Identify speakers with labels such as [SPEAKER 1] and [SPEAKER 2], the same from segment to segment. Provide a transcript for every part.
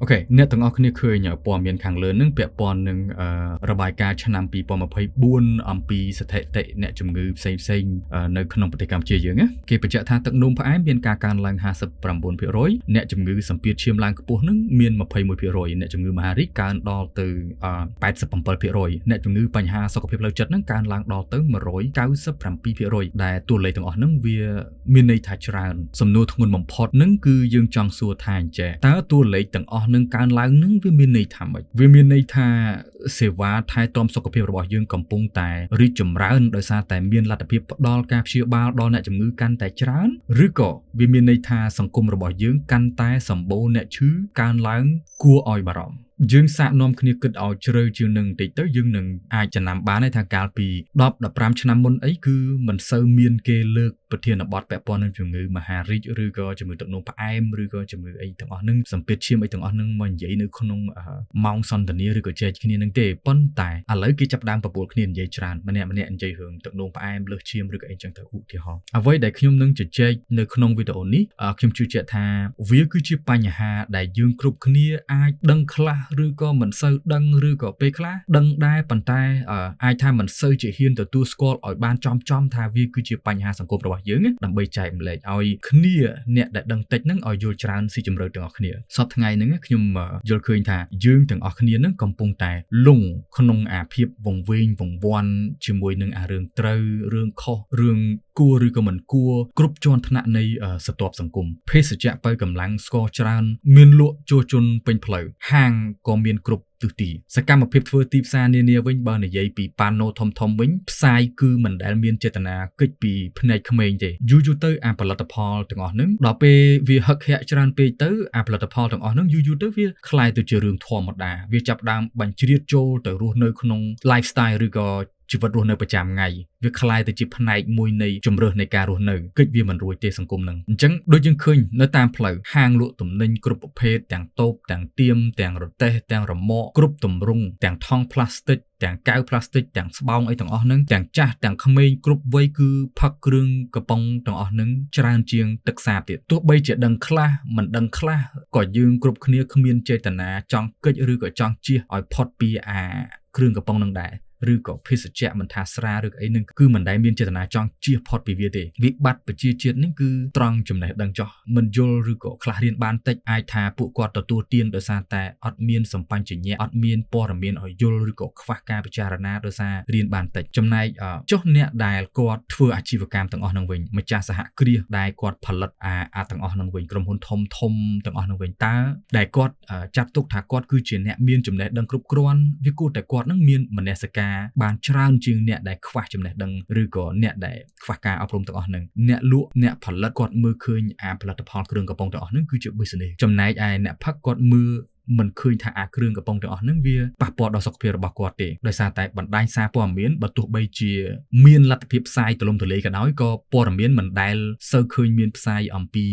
[SPEAKER 1] អូខេអ្នកទាំងអស់គ្នាឃើញព័ត៌មានខាងលើនឹងពាក់ព័ន្ធនឹងរបាយការណ៍ឆ្នាំ2024អំពីស្ថិតិអ្នកជំងឺផ្សេងៗនៅក្នុងប្រទេសកម្ពុជាយើងណាគេបញ្ជាក់ថាទឹកនោមផ្អែមមានការកើនឡើង 59% អ្នកជំងឺសម្ពាធឈាមឡើងខ្ពស់នឹងមាន 21% អ្នកជំងឺមហារីកកើនដល់ទៅ 87% អ្នកជំងឺបញ្ហាសុខភាពផ្លូវចិត្តនឹងកើនឡើងដល់ទៅ 197% ដែលតួលេខទាំងអស់ហ្នឹងវាមានន័យថាច្រើនសំណួរធ្ងន់បំផុតនឹងគឺយើងចង់សួរថាអញ្ចឹងតើតួលេខទាំងអស់នឹងកើនឡើងនឹងវាមានន័យថាម៉េចវាមានន័យថាសេវាថែទាំសុខភាពរបស់យើងកំពុងតែរីកចម្រើនដោយសារតែមានលទ្ធភាពផ្ដល់ការព្យាបាលដល់អ្នកជំងឺកាន់តែច្រើនឬក៏វាមានន័យថាសង្គមរបស់យើងកាន់តែសម្បូរអ្នកឈឺកើនឡើងគួរឲ្យបារម្ភយើងសាកនាំគ្នាគិតឲ្យជ្រៅជាងនឹងបន្តិចទៅយើងនឹងអាចចំណាំបានថាកាលពី10-15ឆ្នាំមុនអីគឺមិនសូវមានគេលើកប្រធានបទពាក់ព័ន្ធនឹងជំងឺមហារីកឬក៏ជំងឺទឹកនោមផ្អែមឬក៏ជំងឺអីទាំងអស់ហ្នឹងសម្ពាធឈាមអីទាំងអស់ហ្នឹងមកនិយាយនៅក្នុងម៉ោងសន្ទនាឬក៏ចែកគ្នានឹងទេប៉ុន្តែឥឡូវគេចាប់ដើមប្រពូលគ្នានិយាយច្រើនម្នាក់ៗនិយាយរឿងទឹកនោមផ្អែមលើសឈាមឬក៏អីចឹងទៅឧទាហរណ៍អ្វីដែលខ្ញុំនឹងជជែកនៅក្នុងវីដេអូនេះខ្ញុំជឿជាក់ថាវាគឺជាបញ្ហាដែលយើងគ្រប់គ្នាអាចដឹងខ្លះឬក៏មិនសូវដឹងឬក៏ពេលខ្លះដឹងដែរប៉ុន្តែអាចថាមិនសូវជាហ៊ានទទួលស្គាល់ឲ្យបានចំថាវាគឺជាបញ្ហាសង្គមរបស់យើងដើម្បីចែកម្លែកឲ្យគ្នាអ្នកដែលដឹងតិចហ្នឹងឲ្យយល់ច្រើនស៊ីជម្រៅទាំងអស់គ្នាសប្តាហ៍ថ្ងៃហ្នឹងខ្ញុំយល់ឃើញថាយើងទាំងអស់គ្នាហ្នឹងកំពុងតែលង់ក្នុងអាភាពវង្វេងវង្វាន់ជាមួយនឹងអារឿងត្រូវរឿងខុសរឿងគួរឬក៏មិនគួរគ្រប់ជាន់ថ្នាក់នៃស្រទាប់សង្គមភេសជ្ជៈបើកម្លាំងស្ករច្រើនមានលក់ជួសជុលពេញផ្លូវហាងក៏មានគ្រប់ទិសទីសកម្មភាពធ្វើទីផ្សារនានាវិញបើនិយាយពីប៉ាណូធំវិញផ្សាយគឺមិនដែលមានចេតនាគិតពីភ្នែកក្មេងទេយូរទៅអាផលិតផលទាំងអស់ហ្នឹងដល់ពេលវាហឹកហាក់ច្រើនពេកទៅអាផលិតផលទាំងអស់ហ្នឹងយូរទៅវាคล้ายទៅជារឿងធម្មតាវាចាប់ដើមបញ្ជ្រាបចូលទៅរស់នៅក្នុង lifestyle ឬក៏ជីវិតរស់នៅប្រចាំថ្ងៃវាคล้ายទៅជាផ្នែកមួយនៃជំរើសនៃការរស់នៅគិតវាមិនរួចទេសង្គមហ្នឹងអញ្ចឹងដូចយើងឃើញនៅតាមផ្លូវហាងលក់ទំនិញគ្រប់ប្រភេទទាំងតូបទាំងទៀមទាំងរទេះទាំងរមាក់គ្រប់ទម្រង់ទាំងថង់ផ្លាស្ទិកទាំងកែវផ្លាស្ទិកទាំងស្បោងអីទាំងអស់ហ្នឹងទាំងចាស់ទាំងក្មេងគ្រប់វ័យគឺផឹកគ្រឿងកំប៉ុងទាំងអស់ហ្នឹងច្រើនជាងទឹកសាបទៀតទោះបីជាដឹងខ្លះមិនដឹងខ្លះក៏យើងគ្រប់គ្នាគ្មានចេតនាចង់កិច្ចឬក៏ចង់ជៀសឲ្យផុតពីអាគ្រឿងកំប៉ុងហ្នឹងដែរឬក៏ភេសជ្ជៈមិនថាស្រាឬក៏អីហ្នឹងគឺមិនដែលមានចេតនាចង់ជៀសផុតពីវាទេវិបត្តិប្រជាជាតិនេះគឺត្រង់ចំណេះដឹងចោះមិនយល់ឬក៏ខ្លះរៀនបានតិចអាចថាពួកគាត់ទទួលទានដោយសារតែអត់មានសម្បញ្ញៈអត់មានព័ត៌មានឲ្យយល់ឬក៏ខ្វះការពិចារណាដោយសាររៀនបានតិចចំណែកចុះអ្នកដែលគាត់ធ្វើអាជីវកម្មទាំងអស់ហ្នឹងវិញម្ចាស់សហគ្រាសដែលគាត់ផលិតអាទាំងអស់ហ្នឹងវិញក្រុមហ៊ុនធំទាំងអស់ហ្នឹងវិញតើដែលគាត់ចាត់ទុកថាគាត់គឺជាអ្នកមានចំណេះដឹងគ្រប់គ្រាន់វាគួរតែគាត់នឹងមានមនសិការបានច្រើនជាងអ្នកដែលខ្វះចំណេះដឹងឬក៏អ្នកដែលខ្វះការអប់រំទាំងអស់ហ្នឹងអ្នកលក់អ្នកផលិតគាត់មើលឃើញអាផលិតផលគ្រឿងកំប៉ុងទាំងអស់ហ្នឹងគឺជា business ចំណែកឯអ្នកផឹកគាត់មើលមិនឃើញថាអាគ្រឿងកំប៉ុងទាំងអស់ហ្នឹងវាប៉ះពាល់ដល់សុខភាពរបស់គាត់ទេដោយសារតែបណ្ដាញសារព័ត៌មានបើទោះបីជាមានលទ្ធភាពផ្សាយទូលំទូលាយក៏ដោយក៏ព័ត៌មានមិនដែលសូវឃើញមានផ្សាយអំពី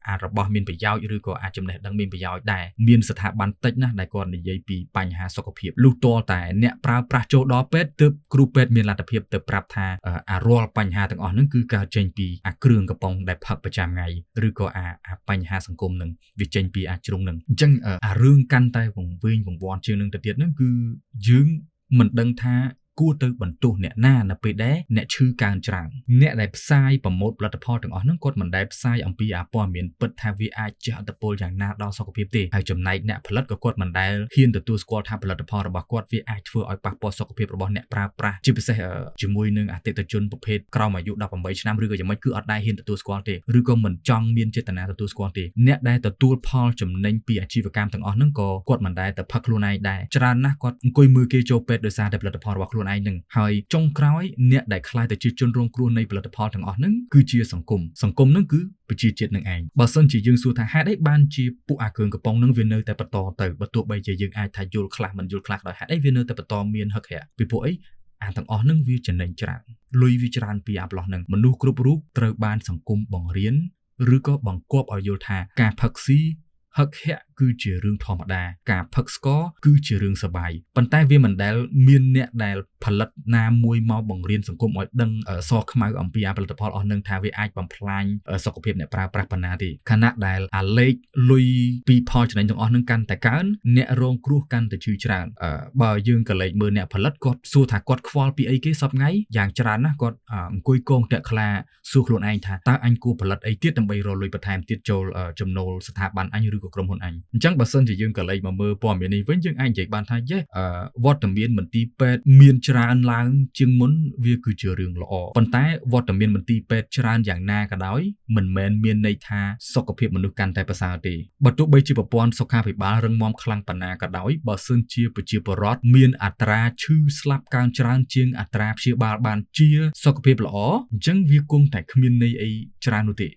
[SPEAKER 1] អារបស់មានប្រយោជន៍ឬក៏អាចចំណេះដឹងមានប្រយោជន៍ដែរមានស្ថាប័នតិចណាស់ដែលគាត់និយាយពីបញ្ហាសុខភាពលុះទាល់តែអ្នកប្រើប្រាស់ចូលដល់ពេទ្យទើបគ្រូពេទ្យមានលទ្ធភាពទៅប្រាប់ថារាល់បញ្ហាទាំងអស់ហ្នឹងគឺកើតចេញពីអាគ្រឿងកំប៉ុងដែលផឹកប្រចាំថ្ងៃឬក៏អាបញ្ហាសង្គមហ្នឹងវាចេញពីអាជ្រុងហ្នឹងអញ្ចឹងអារឿងកាន់តែវង្វេងវង្វាន់ជាងនឹងទៅទៀតហ្នឹងគឺយើងមិនដឹងថាគួរទៅបន្ទោសអ្នកណានៅពេលដែលអ្នកឈឺកើនច្រើនអ្នកដែលផ្សាយប្រម៉ូទផលិតផលទាំងអស់ហ្នឹងគាត់មិនដែលផ្សាយអំពីអាព័ត៌មានពិតថាវាអាចជះឥទ្ធិពលយ៉ាងណាដល់សុខភាពទេហើយចំណែកអ្នកផលិតក៏គាត់មិនដែលហ៊ានទទួលស្គាល់ថាផលិតផលរបស់គាត់វាអាចធ្វើឲ្យប៉ះពាល់សុខភាពរបស់អ្នកប្រើប្រាស់ជាពិសេសជាមួយនឹងអតិថិជនប្រភេទក្រោមអាយុ18ឆ្នាំឬក៏យ៉ាងម៉េចគឺអត់ដែលហ៊ានទទួលស្គាល់ទេឬក៏មិនចង់មានចេតនាទទួលស្គាល់ទេអ្នកដែលទទួលផលចំណេញពីអាជីវកម្មទាំងអស់ហ្នឹងក៏គាត់មិនដែលទៅផឹកខ្លួនឯងដែរច្រើនណាស់គាត់អង្គុយមើលគេចូលពេទ្យដោយសារតែផលិតផលរបស់ខ្លួនឯងហ្នឹងហើយចុងក្រោយអ្នកដែលខ្លាចទៅជាជនរងគ្រោះនៃផលិតផលទាំងអស់ហ្នឹងគឺជាសង្គមហ្នឹងគឺប្រជាជាតិនឹងឯងបើសិនជាយើងសួរថាហេតុអីបានជាពួកអាគ្រឿងកំប៉ុងហ្នឹងវានៅតែបន្តទៅបើទោះបីជាយើងអាចថាយល់ខ្លះមិនយល់ខ្លះដោយហេតុអីវានៅតែបន្តមានហឹកហាក់ពីពួកអីអាទាំងអស់ហ្នឹងវាចំណេញច្រើនលុយវាច្រើនពីអាប្លោះហ្នឹងមនុស្សគ្រប់រូបត្រូវបានសង្គមបង្រៀនឬក៏បង្គាប់ឲ្យយល់ថាការផឹកស៊ីហឹកហាក់ គឺជារឿងធម្មតាការផឹកស្ករគឺជារឿងសប្បាយប៉ុន្តែវាមិនដែលមានអ្នកដែលផលិតណាមួយមកបង្រៀនសង្គមឲ្យដឹងសខ្មៅអំពីផលិតផលអស់នឹងថាវាអាចបំផ្លាញសុខភាពអ្នកប្រើប្រាស់ប៉ុណ្ណាទេខណៈដែលអាលេខលុយពីផលចំណេញទាំងអស់នឹងកាន់តែកើនអ្នករងគ្រោះកាន់តែឈឺច្រើនបើយើងក៏លេចមើលអ្នកផលិតគាត់សួរថាគាត់ខ្វល់ពីអីគេសប្ងៃយ៉ាងច្រើនណាស់គាត់អង្គុយកងតាក់ខ្លាសួរខ្លួនឯងថាតើអញគួរផលិតអីទៀតដើម្បីរកលុយបន្ថែមទៀតចូលចំណូលស្ថាប័នអញឬក៏ក្រុមហ៊ុនអញអញ្ចឹងបើសិនជាយើងក៏លេចមកមើលព័ត៌មាននេះវិញយើងអាចនិយាយបានថាយេវត្តមានមន្ទីរពេទ្យមានច្រើនឡើងជាងមុនវាគឺជារឿងល្អប៉ុន្តែវត្តមានមន្ទីរពេទ្យច្រើនយ៉ាងណាក៏ដោយមិនមែនមានន័យថាសុខភាពមនុស្សកាន់តែប្រសើរទេបើទោះបីជាប្រព័ន្ធសុខាភិបាលរឹងមាំខ្លាំងប៉ុណ្ណាក៏ដោយបើសិនជាប្រជាពលរដ្ឋមានអត្រាឈឺស្លាប់កើនច្រើនជាងអត្រាព្យាបាលបានជាសុខភាពល្អអញ្ចឹងវាគង់តែគ្មានន័យអីច្រើននោះទេ